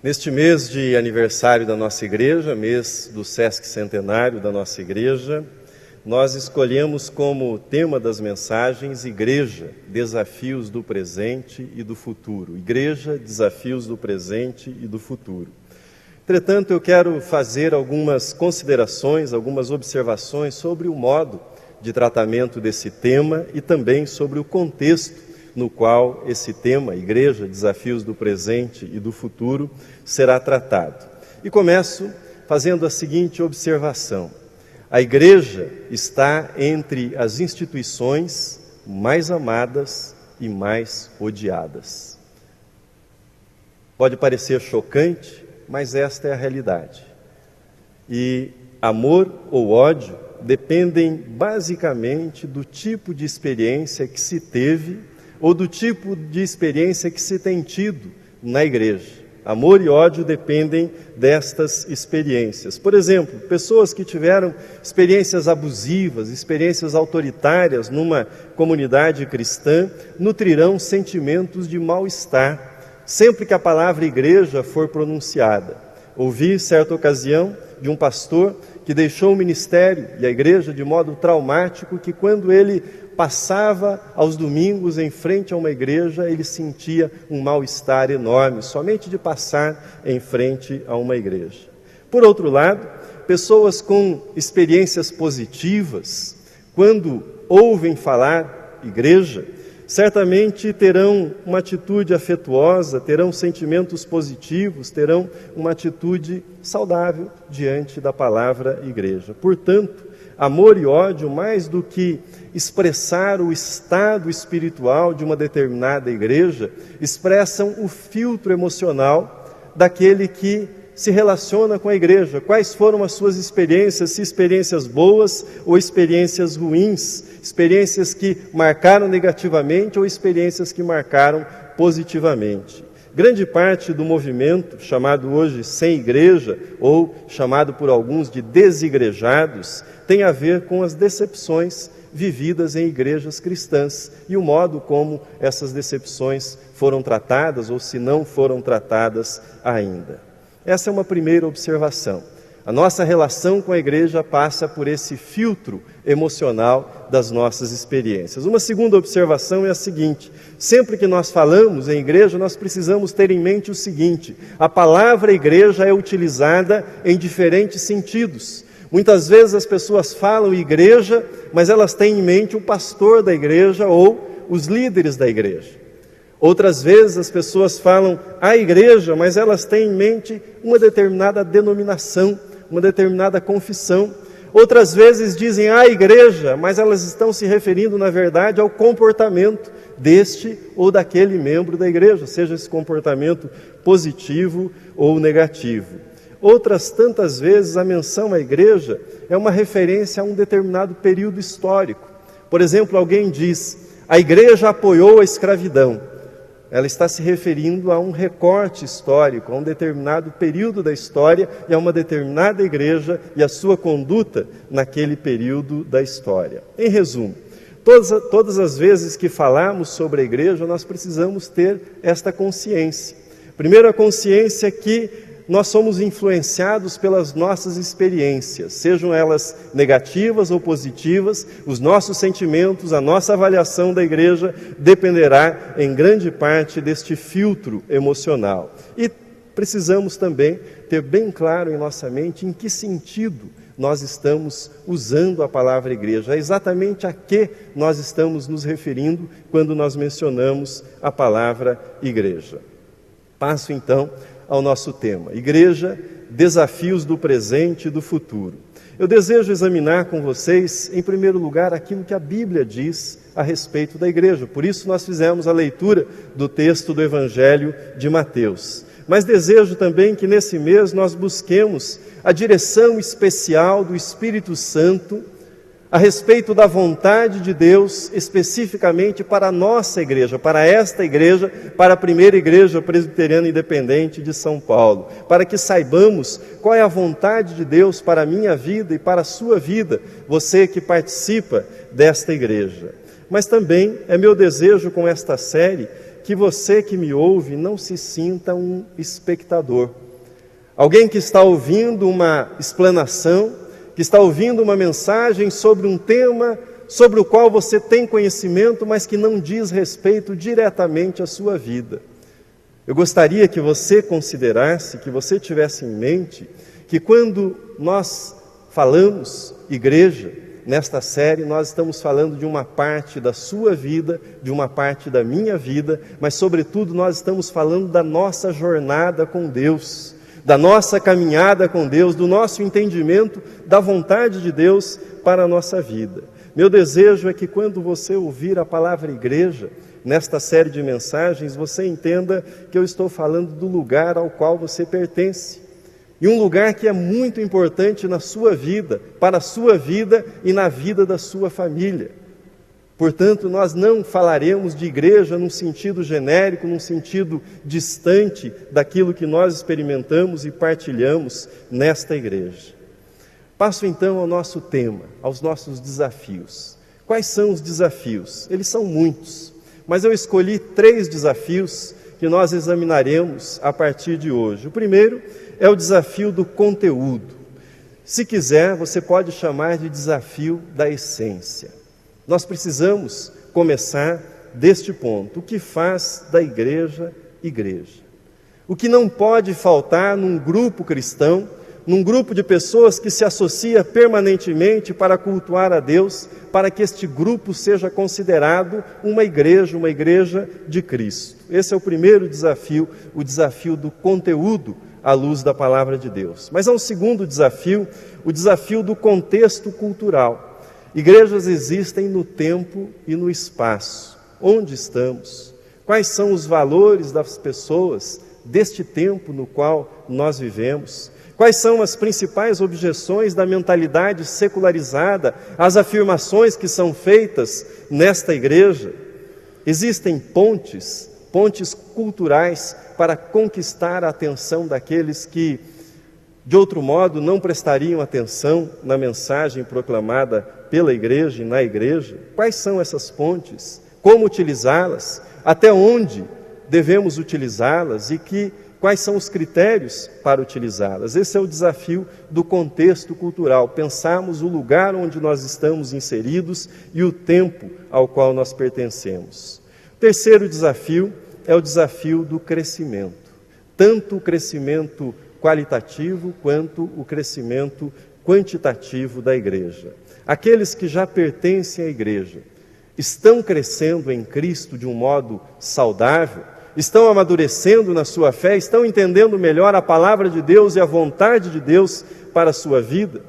Neste mês de aniversário da nossa igreja, mês do Sesc Centenário da nossa igreja, nós escolhemos como tema das mensagens Igreja, Desafios do Presente e do Futuro. Igreja, Desafios do Presente e do Futuro. Entretanto, eu quero fazer algumas considerações, algumas observações sobre o modo de tratamento desse tema e também sobre o contexto no qual esse tema, Igreja, Desafios do Presente e do Futuro, será tratado. E começo fazendo a seguinte observação. A Igreja está entre as instituições mais amadas e mais odiadas. Pode parecer chocante, mas esta é a realidade. E amor ou ódio dependem basicamente do tipo de experiência que se teve ou do tipo de experiência que se tem tido na igreja. Amor e ódio dependem destas experiências. Por exemplo, pessoas que tiveram experiências abusivas, experiências autoritárias numa comunidade cristã, nutrirão sentimentos de mal-estar sempre que a palavra igreja for pronunciada. Ouvi, certa ocasião, de um pastor que deixou o ministério e a igreja de modo traumático, que quando ele passava aos domingos em frente a uma igreja, ele sentia um mal-estar enorme, somente de passar em frente a uma igreja. Por outro lado, pessoas com experiências positivas, quando ouvem falar igreja, certamente terão uma atitude afetuosa, terão sentimentos positivos, terão uma atitude saudável diante da palavra igreja. Portanto, amor e ódio, mais do que expressar o estado espiritual de uma determinada igreja, expressam o filtro emocional daquele que se relaciona com a igreja. Quais foram as suas experiências, se experiências boas ou experiências ruins, experiências que marcaram negativamente ou experiências que marcaram positivamente. Grande parte do movimento, chamado hoje sem igreja, ou chamado por alguns de desigrejados, tem a ver com as decepções vividas em igrejas cristãs e o modo como essas decepções foram tratadas ou se não foram tratadas ainda. Essa é uma primeira observação. A nossa relação com a igreja passa por esse filtro emocional das nossas experiências. Uma segunda observação é a seguinte: sempre que nós falamos em igreja, nós precisamos ter em mente o seguinte: a palavra igreja é utilizada em diferentes sentidos. Muitas vezes as pessoas falam igreja, mas elas têm em mente o pastor da igreja ou os líderes da igreja. Outras vezes as pessoas falam a igreja, mas elas têm em mente uma determinada denominação, uma determinada confissão. Outras vezes dizem a igreja, mas elas estão se referindo, na verdade, ao comportamento deste ou daquele membro da igreja, seja esse comportamento positivo ou negativo. Outras tantas vezes a menção à igreja é uma referência a um determinado período histórico. Por exemplo, alguém diz, a igreja apoiou a escravidão. Ela está se referindo a um recorte histórico, a um determinado período da história e a uma determinada igreja e a sua conduta naquele período da história. Em resumo, todas as vezes que falamos sobre a igreja, nós precisamos ter esta consciência. Primeiro, a consciência que nós somos influenciados pelas nossas experiências, sejam elas negativas ou positivas, os nossos sentimentos, a nossa avaliação da igreja dependerá em grande parte deste filtro emocional. E precisamos também ter bem claro em nossa mente em que sentido nós estamos usando a palavra igreja, exatamente a que nós estamos nos referindo quando nós mencionamos a palavra igreja. Passo então ao nosso tema, Igreja, Desafios do Presente e do Futuro. Eu desejo examinar com vocês, em primeiro lugar, aquilo que a Bíblia diz a respeito da igreja. Por isso nós fizemos a leitura do texto do Evangelho de Mateus. Mas desejo também que nesse mês nós busquemos a direção especial do Espírito Santo a respeito da vontade de Deus, especificamente para a nossa igreja, para esta igreja, para a primeira igreja presbiteriana independente de São Paulo, para que saibamos qual é a vontade de Deus para a minha vida e para a sua vida, você que participa desta igreja. Mas também é meu desejo com esta série que você que me ouve não se sinta um espectador. Alguém que está ouvindo uma explanação, que está ouvindo uma mensagem sobre um tema sobre o qual você tem conhecimento, mas que não diz respeito diretamente à sua vida. Eu gostaria que você considerasse, que você tivesse em mente, que quando nós falamos igreja, nesta série nós estamos falando de uma parte da sua vida, de uma parte da minha vida, mas sobretudo nós estamos falando da nossa jornada com Deus, da nossa caminhada com Deus, do nosso entendimento da vontade de Deus para a nossa vida. Meu desejo é que quando você ouvir a palavra igreja, nesta série de mensagens, você entenda que eu estou falando do lugar ao qual você pertence. E um lugar que é muito importante na sua vida, para a sua vida e na vida da sua família. Portanto, nós não falaremos de igreja num sentido genérico, num sentido distante daquilo que nós experimentamos e partilhamos nesta igreja. Passo então ao nosso tema, aos nossos desafios. Quais são os desafios? Eles são muitos, mas eu escolhi 3 desafios que nós examinaremos a partir de hoje. O primeiro é o desafio do conteúdo. Se quiser, você pode chamar de desafio da essência. Nós precisamos começar deste ponto. O que faz da igreja, igreja? O que não pode faltar num grupo cristão, num grupo de pessoas que se associa permanentemente para cultuar a Deus, para que este grupo seja considerado uma igreja de Cristo. Esse é o primeiro desafio, o desafio do conteúdo à luz da palavra de Deus. Mas há um segundo desafio, o desafio do contexto cultural. Igrejas existem no tempo e no espaço. Onde estamos? Quais são os valores das pessoas deste tempo no qual nós vivemos? Quais são as principais objeções da mentalidade secularizada às afirmações que são feitas nesta igreja? Existem pontes culturais para conquistar a atenção daqueles que, de outro modo, não prestariam atenção na mensagem proclamada pela igreja e na igreja. Quais são essas pontes? Como utilizá-las? Até onde devemos utilizá-las? E quais são os critérios para utilizá-las? Esse é o desafio do contexto cultural. Pensarmos o lugar onde nós estamos inseridos e o tempo ao qual nós pertencemos. O terceiro desafio é o desafio do crescimento. Tanto o crescimento qualitativo quanto o crescimento quantitativo da igreja. Aqueles que já pertencem à igreja estão crescendo em Cristo de um modo saudável, estão amadurecendo na sua fé, estão entendendo melhor a palavra de Deus e a vontade de Deus para a sua vida.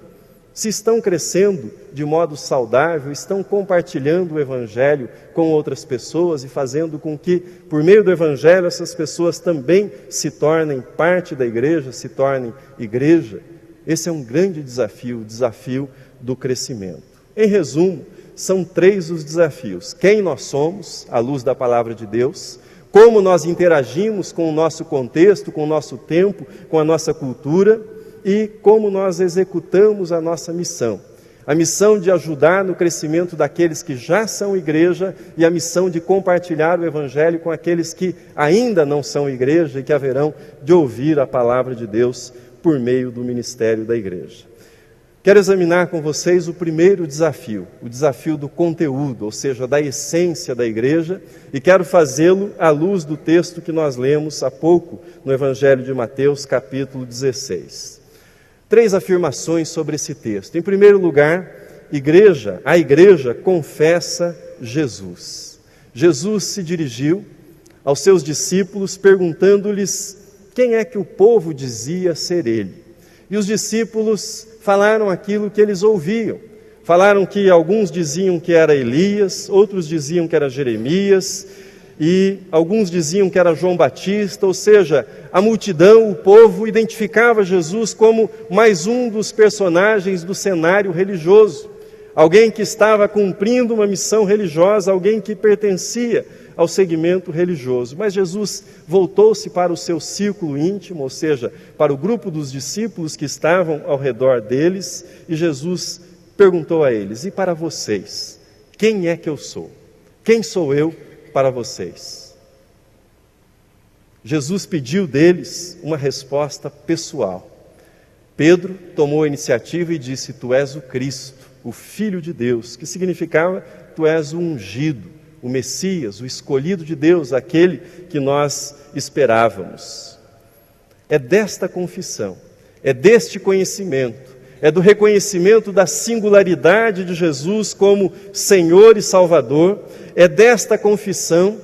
Se estão crescendo de modo saudável, estão compartilhando o Evangelho com outras pessoas e fazendo com que, por meio do Evangelho, essas pessoas também se tornem parte da igreja, se tornem igreja. Esse é um grande desafio, o desafio do crescimento. Em resumo, são 3 os desafios. Quem nós somos, à luz da palavra de Deus, como nós interagimos com o nosso contexto, com o nosso tempo, com a nossa cultura, e como nós executamos a nossa missão. A missão de ajudar no crescimento daqueles que já são igreja e a missão de compartilhar o Evangelho com aqueles que ainda não são igreja e que haverão de ouvir a palavra de Deus por meio do ministério da igreja. Quero examinar com vocês o primeiro desafio, o desafio do conteúdo, ou seja, da essência da igreja, e quero fazê-lo à luz do texto que nós lemos há pouco no Evangelho de Mateus, capítulo 16. 3 afirmações sobre esse texto. Em primeiro lugar, a igreja confessa Jesus. Jesus se dirigiu aos seus discípulos perguntando-lhes quem é que o povo dizia ser ele. E os discípulos falaram aquilo que eles ouviam. Falaram que alguns diziam que era Elias, outros diziam que era Jeremias, e alguns diziam que era João Batista, ou seja, a multidão, o povo, identificava Jesus como mais um dos personagens do cenário religioso. Alguém que estava cumprindo uma missão religiosa, alguém que pertencia ao segmento religioso. Mas Jesus voltou-se para o seu círculo íntimo, ou seja, para o grupo dos discípulos que estavam ao redor deles, e Jesus perguntou a eles: e para vocês, quem é que eu sou? Quem sou eu para vocês? Jesus pediu deles uma resposta pessoal. Pedro tomou a iniciativa e disse: Tu és o Cristo, o Filho de Deus, que significava: Tu és o ungido, o Messias, o escolhido de Deus, aquele que nós esperávamos. É desta confissão, é deste conhecimento, é do reconhecimento da singularidade de Jesus como Senhor e Salvador, é desta confissão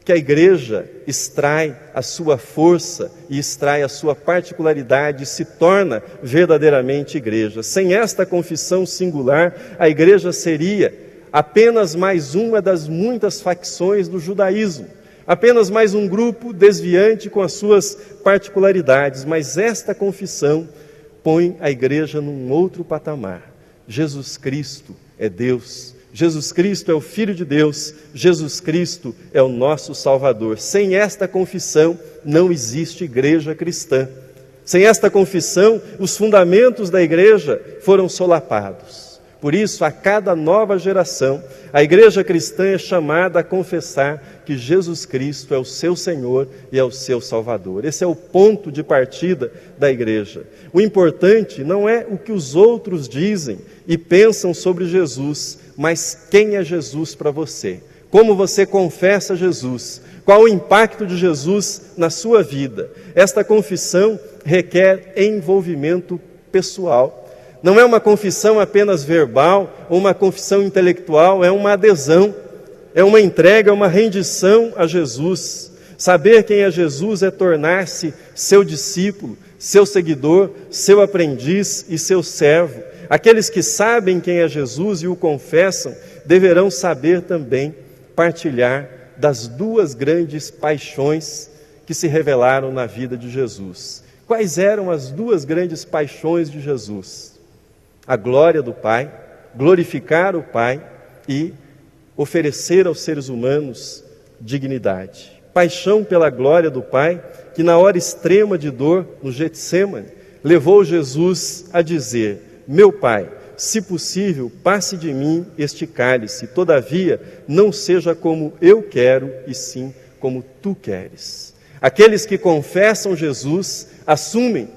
que a igreja extrai a sua força e extrai a sua particularidade e se torna verdadeiramente igreja. Sem esta confissão singular, a igreja seria apenas mais uma das muitas facções do judaísmo, apenas mais um grupo desviante com as suas particularidades, mas esta confissão põe a igreja num outro patamar. Jesus Cristo é Deus, Jesus Cristo é o Filho de Deus, Jesus Cristo é o nosso Salvador. Sem esta confissão não existe igreja cristã. Sem esta confissão, os fundamentos da igreja foram solapados. Por isso, a cada nova geração, a igreja cristã é chamada a confessar que Jesus Cristo é o seu Senhor e é o seu Salvador. Esse é o ponto de partida da igreja. O importante não é o que os outros dizem e pensam sobre Jesus, mas quem é Jesus para você? Como você confessa Jesus? Qual o impacto de Jesus na sua vida? Esta confissão requer envolvimento pessoal. Não é uma confissão apenas verbal ou uma confissão intelectual, é uma adesão, é uma entrega, é uma rendição a Jesus. Saber quem é Jesus é tornar-se seu discípulo, seu seguidor, seu aprendiz e seu servo. Aqueles que sabem quem é Jesus e o confessam deverão saber também partilhar das duas grandes paixões que se revelaram na vida de Jesus. Quais eram as duas grandes paixões de Jesus? A glória do Pai, glorificar o Pai e oferecer aos seres humanos dignidade. Paixão pela glória do Pai, que na hora extrema de dor, no Getsêmani, levou Jesus a dizer: Meu Pai, se possível, passe de mim este cálice, todavia não seja como eu quero, e sim como tu queres. Aqueles que confessam Jesus assumem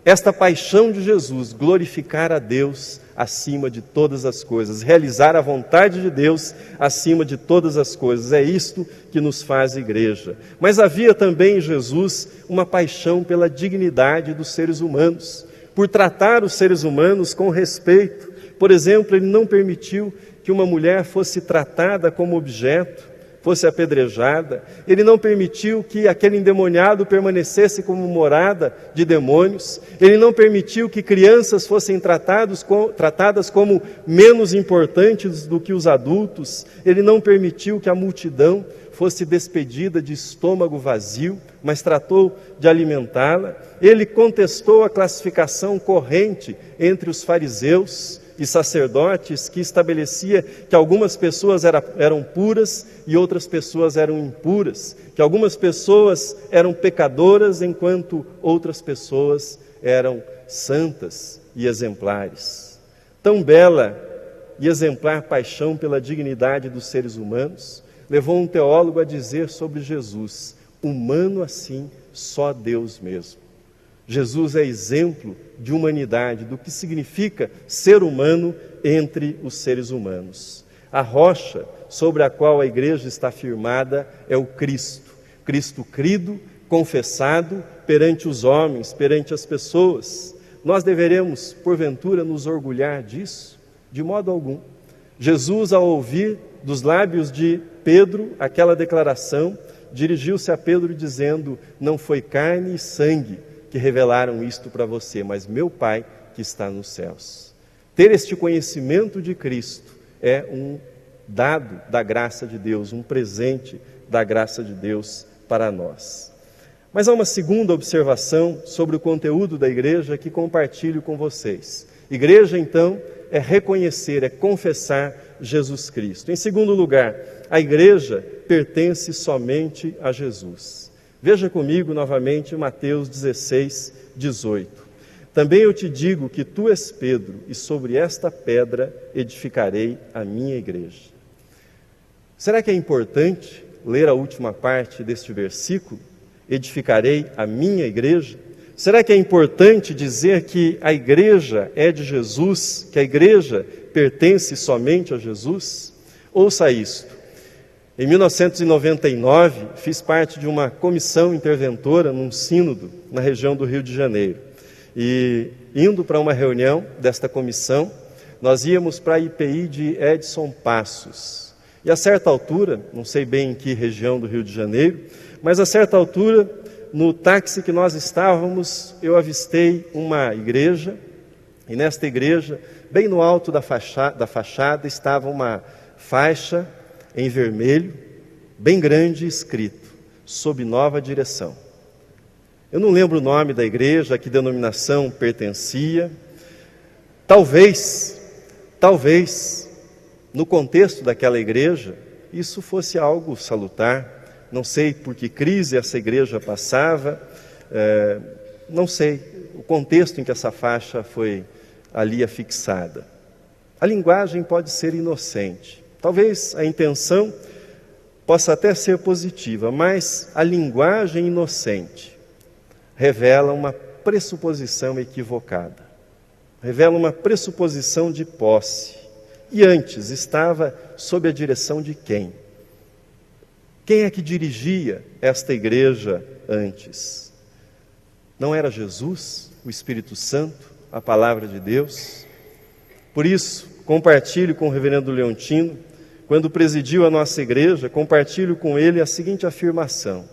esta paixão de Jesus, glorificar a Deus acima de todas as coisas, realizar a vontade de Deus acima de todas as coisas. É isto que nos faz igreja. Mas havia também em Jesus uma paixão pela dignidade dos seres humanos, por tratar os seres humanos com respeito. Por exemplo, ele não permitiu que uma mulher fosse tratada como objeto, fosse apedrejada. Ele não permitiu que aquele endemoniado permanecesse como morada de demônios. Ele não permitiu que crianças fossem tratadas como menos importantes do que os adultos. Ele não permitiu que a multidão fosse despedida de estômago vazio, mas tratou de alimentá-la. Ele contestou a classificação corrente entre os fariseus e sacerdotes, que estabelecia que algumas pessoas eram puras e outras pessoas eram impuras, que algumas pessoas eram pecadoras enquanto outras pessoas eram santas e exemplares. Tão bela e exemplar paixão pela dignidade dos seres humanos levou um teólogo a dizer sobre Jesus: humano assim, só Deus mesmo. Jesus é exemplo de humanidade, do que significa ser humano entre os seres humanos. A rocha sobre a qual a igreja está firmada é o Cristo. Cristo crido, confessado perante os homens, perante as pessoas. Nós deveremos, porventura, nos orgulhar disso? De modo algum. Jesus, ao ouvir dos lábios de Pedro aquela declaração, dirigiu-se a Pedro dizendo: não foi carne e sangue que revelaram isto para você, mas meu Pai que está nos céus. Ter este conhecimento de Cristo é um dado da graça de Deus, um presente da graça de Deus para nós. Mas há uma segunda observação sobre o conteúdo da igreja que compartilho com vocês. Igreja, então, é reconhecer, é confessar Jesus Cristo. Em segundo lugar, a igreja pertence somente a Jesus. Veja comigo novamente Mateus 16, 18. Também eu te digo que tu és Pedro, e sobre esta pedra edificarei a minha igreja. Será que é importante ler a última parte deste versículo? edificarei a minha igreja? Será que é importante dizer que a igreja é de Jesus, que a igreja pertence somente a Jesus? Ouça isto. Em 1999, fiz parte de uma comissão interventora num sínodo na região do Rio de Janeiro. E indo para uma reunião desta comissão, nós íamos para a IPI de Edson Passos. E a certa altura, não sei bem em que região do Rio de Janeiro, mas a certa altura, no táxi que nós estávamos, eu avistei uma igreja, e nesta igreja, bem no alto da fachada, estava uma faixa em vermelho, bem grande, escrito, sob nova direção. Eu não lembro o nome da igreja, a que denominação pertencia. Talvez, no contexto daquela igreja, isso fosse algo salutar. Não sei por que crise essa igreja passava, não sei o contexto em que essa faixa foi ali afixada. A linguagem pode ser inocente, talvez a intenção possa até ser positiva, mas a linguagem inocente revela uma pressuposição equivocada, revela uma pressuposição de posse. E antes estava sob a direção de quem? Quem é que dirigia esta igreja antes? Não era Jesus, o Espírito Santo, a palavra de Deus? Por isso, compartilho com o reverendo Leontino, quando presidiu a nossa igreja, compartilho com ele a seguinte afirmação.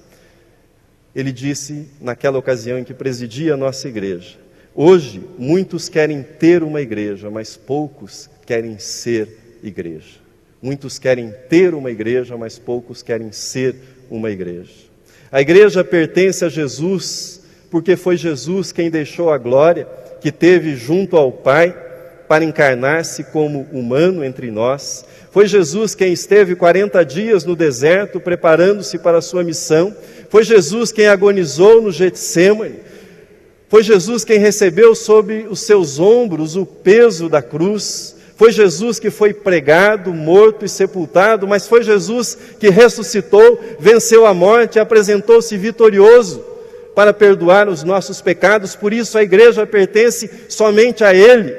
Ele disse, naquela ocasião em que presidia a nossa igreja: hoje, muitos querem ter uma igreja, mas poucos querem ser igreja. Muitos querem ter uma igreja, mas poucos querem ser uma igreja. A igreja pertence a Jesus, porque foi Jesus quem deixou a glória que teve junto ao Pai para encarnar-se como humano entre nós. Foi Jesus quem esteve 40 dias no deserto preparando-se para a sua missão. Foi Jesus quem agonizou no Getsêmani. Foi Jesus quem recebeu sobre os seus ombros o peso da cruz. Foi Jesus que foi pregado, morto e sepultado, mas foi Jesus que ressuscitou, venceu a morte e apresentou-se vitorioso para perdoar os nossos pecados. Por isso a igreja pertence somente a Ele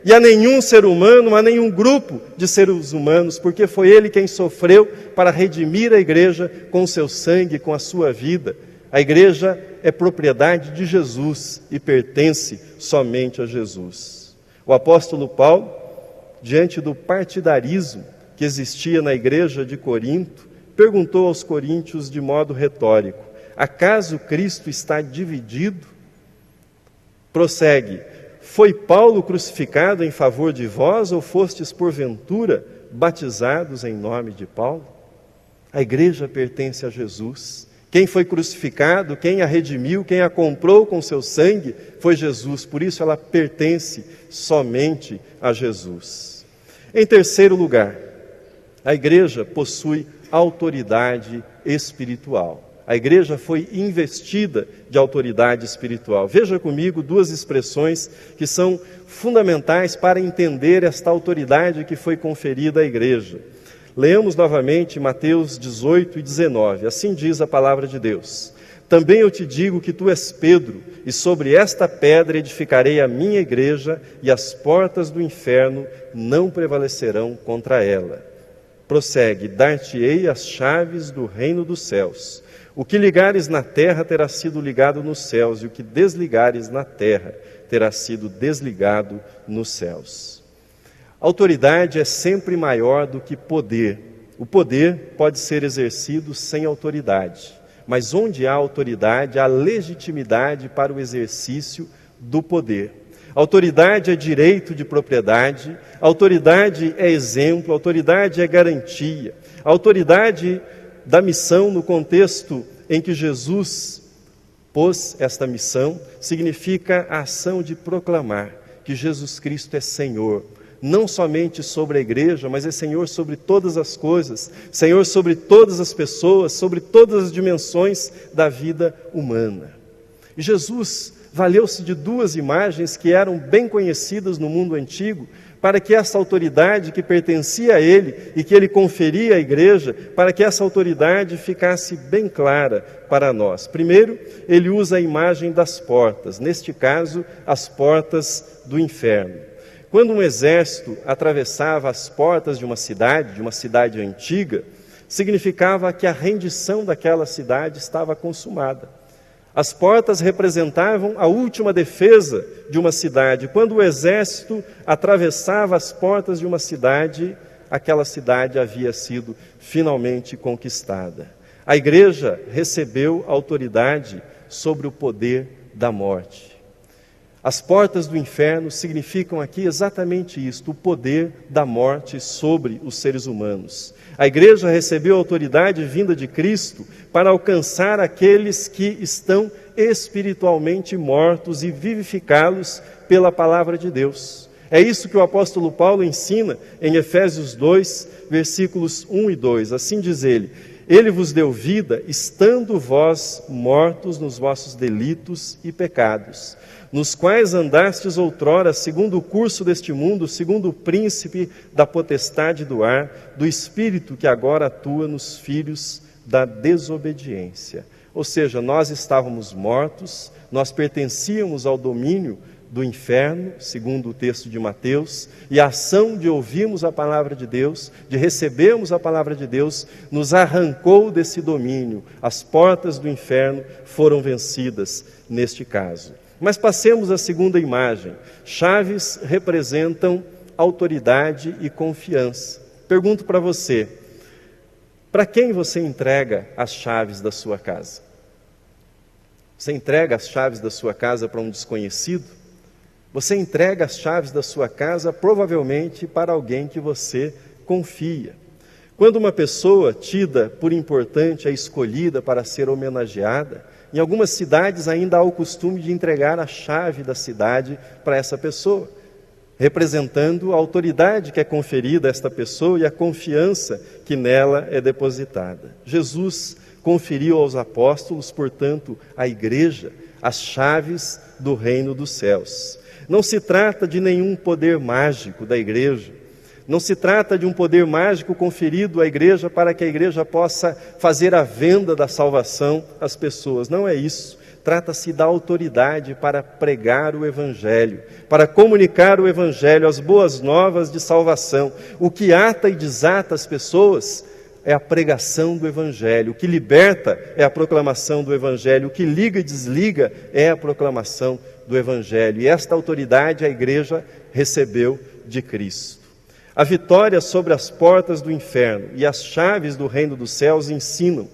e a nenhum ser humano, a nenhum grupo de seres humanos, porque foi Ele quem sofreu para redimir a igreja com o seu sangue, com a sua vida. A igreja é propriedade de Jesus e pertence somente a Jesus. O apóstolo Paulo, diante do partidarismo que existia na igreja de Corinto, perguntou aos coríntios de modo retórico: acaso Cristo está dividido? Prossegue: foi Paulo crucificado em favor de vós, ou fostes porventura batizados em nome de Paulo? A igreja pertence a Jesus. Quem foi crucificado, quem a redimiu, quem a comprou com seu sangue, foi Jesus. Por isso ela pertence somente a Jesus. Em terceiro lugar, a igreja possui autoridade espiritual. A igreja foi investida de autoridade espiritual. Veja comigo duas expressões que são fundamentais para entender esta autoridade que foi conferida à igreja. Leamos novamente Mateus 18 e 19. Assim diz a palavra de Deus: também eu te digo que tu és Pedro, e sobre esta pedra edificarei a minha igreja, e as portas do inferno não prevalecerão contra ela. Prossegue: dar-te-ei as chaves do reino dos céus. O que ligares na terra terá sido ligado nos céus, e o que desligares na terra terá sido desligado nos céus. Autoridade é sempre maior do que poder. O poder pode ser exercido sem autoridade, mas onde há autoridade, há legitimidade para o exercício do poder. Autoridade é direito de propriedade, autoridade é exemplo, autoridade é garantia. A autoridade da missão, no contexto em que Jesus pôs esta missão, significa a ação de proclamar que Jesus Cristo é Senhor, não somente sobre a igreja, mas é Senhor sobre todas as coisas, Senhor sobre todas as pessoas, sobre todas as dimensões da vida humana. E Jesus valeu-se de duas imagens que eram bem conhecidas no mundo antigo, para que essa autoridade que pertencia a ele e que ele conferia à igreja, para que essa autoridade ficasse bem clara para nós. Primeiro, ele usa a imagem das portas, neste caso, as portas do inferno. Quando um exército atravessava as portas de uma cidade antiga, significava que a rendição daquela cidade estava consumada. As portas representavam a última defesa de uma cidade. Quando o exército atravessava as portas de uma cidade, aquela cidade havia sido finalmente conquistada. A igreja recebeu autoridade sobre o poder da morte. As portas do inferno significam aqui exatamente isto, o poder da morte sobre os seres humanos. A igreja recebeu a autoridade vinda de Cristo para alcançar aqueles que estão espiritualmente mortos e vivificá-los pela palavra de Deus. É isso que o apóstolo Paulo ensina em Efésios 2, versículos 1 e 2. Assim diz ele: Ele vos deu vida, estando vós mortos nos vossos delitos e pecados, nos quais andastes outrora, segundo o curso deste mundo, segundo o príncipe da potestade do ar, do espírito que agora atua nos filhos da desobediência. Ou seja, nós estávamos mortos, nós pertencíamos ao domínio do inferno, segundo o texto de Mateus, e a ação de ouvirmos a palavra de Deus, de recebermos a palavra de Deus, nos arrancou desse domínio. As portas do inferno foram vencidas neste caso. Mas passemos à segunda imagem. Chaves representam autoridade e confiança. Pergunto para você, para quem você entrega as chaves da sua casa? Você entrega as chaves da sua casa para um desconhecido? Você entrega as chaves da sua casa provavelmente para alguém que você confia. Quando uma pessoa tida por importante é escolhida para ser homenageada, em algumas cidades ainda há o costume de entregar a chave da cidade para essa pessoa, representando a autoridade que é conferida a esta pessoa e a confiança que nela é depositada. Jesus conferiu aos apóstolos, portanto, à igreja, as chaves do reino dos céus. Não se trata de nenhum poder mágico da igreja, não se trata de um poder mágico conferido à igreja para que a igreja possa fazer a venda da salvação às pessoas. Não é isso. Trata-se da autoridade para pregar o Evangelho, para comunicar o Evangelho, as boas novas de salvação. O que ata e desata as pessoas é a pregação do Evangelho. O que liberta é a proclamação do Evangelho. O que liga e desliga é a proclamação do Evangelho. E esta autoridade a igreja recebeu de Cristo. A vitória sobre as portas do inferno e as chaves do reino dos céus ensinam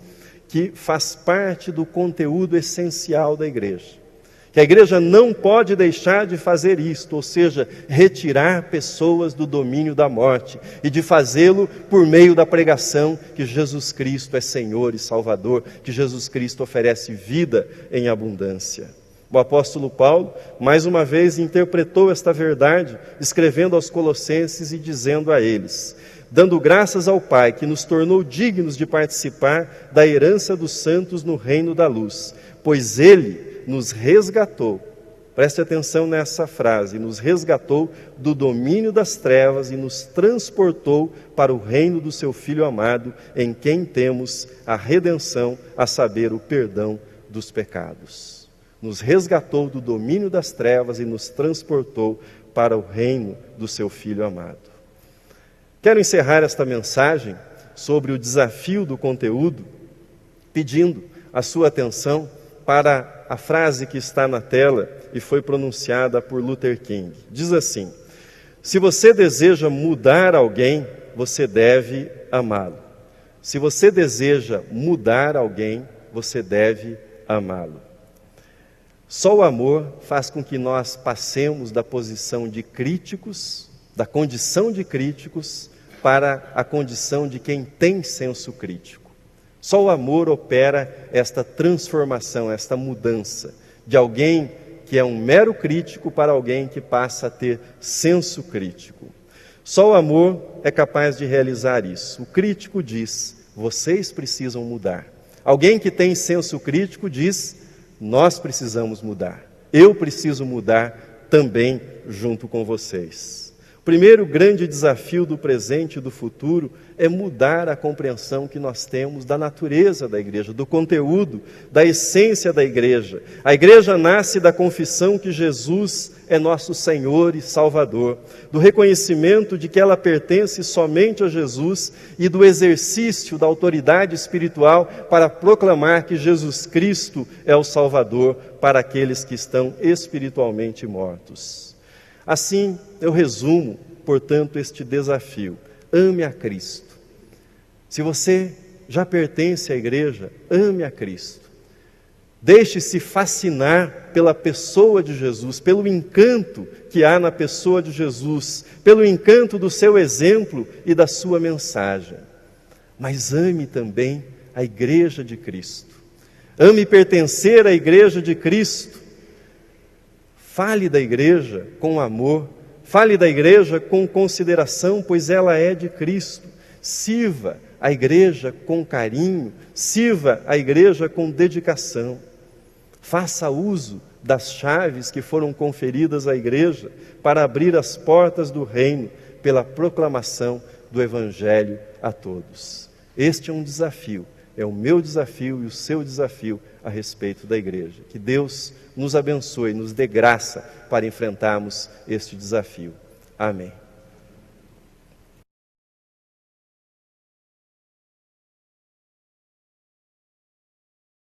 que faz parte do conteúdo essencial da igreja. Que a igreja não pode deixar de fazer isto, ou seja, retirar pessoas do domínio da morte e de fazê-lo por meio da pregação que Jesus Cristo é Senhor e Salvador, que Jesus Cristo oferece vida em abundância. O apóstolo Paulo, mais uma vez, interpretou esta verdade, escrevendo aos Colossenses e dizendo a eles: dando graças ao Pai, que nos tornou dignos de participar da herança dos santos no reino da luz, pois Ele nos resgatou, preste atenção nessa frase, nos resgatou do domínio das trevas e nos transportou para o reino do seu Filho amado, em quem temos a redenção, a saber, o perdão dos pecados. Nos resgatou do domínio das trevas e nos transportou para o reino do seu Filho amado. Quero encerrar esta mensagem sobre o desafio do conteúdo, pedindo a sua atenção para a frase que está na tela e foi pronunciada por Luther King. Diz assim: se você deseja mudar alguém, você deve amá-lo. Se você deseja mudar alguém, você deve amá-lo. Só o amor faz com que nós passemos da posição de críticos, da condição de críticos, para a condição de quem tem senso crítico. Só o amor opera esta transformação, esta mudança, de alguém que é um mero crítico para alguém que passa a ter senso crítico. Só o amor é capaz de realizar isso. O crítico diz: vocês precisam mudar. Alguém que tem senso crítico diz: nós precisamos mudar. Eu preciso mudar também junto com vocês. primeiro grande desafio do presente e do futuro é mudar a compreensão que nós temos da natureza da igreja, do conteúdo, da essência da igreja. A igreja nasce da confissão que Jesus é nosso Senhor e Salvador, do reconhecimento de que ela pertence somente a Jesus e do exercício da autoridade espiritual para proclamar que Jesus Cristo é o Salvador para aqueles que estão espiritualmente mortos. Assim, eu resumo, portanto, este desafio. Ame a Cristo. Se você já pertence à igreja, ame a Cristo. Deixe-se fascinar pela pessoa de Jesus, pelo encanto que há na pessoa de Jesus, pelo encanto do seu exemplo e da sua mensagem. Mas ame também a igreja de Cristo. Ame pertencer à igreja de Cristo. Fale da igreja com amor, fale da igreja com consideração, pois ela é de Cristo. Sirva a igreja com carinho, sirva a igreja com dedicação. Faça uso das chaves que foram conferidas à igreja para abrir as portas do reino pela proclamação do Evangelho a todos. Este é um desafio, é o meu desafio e o seu desafio a respeito da igreja. Que Deus nos abençoe, nos dê graça para enfrentarmos este desafio. Amém.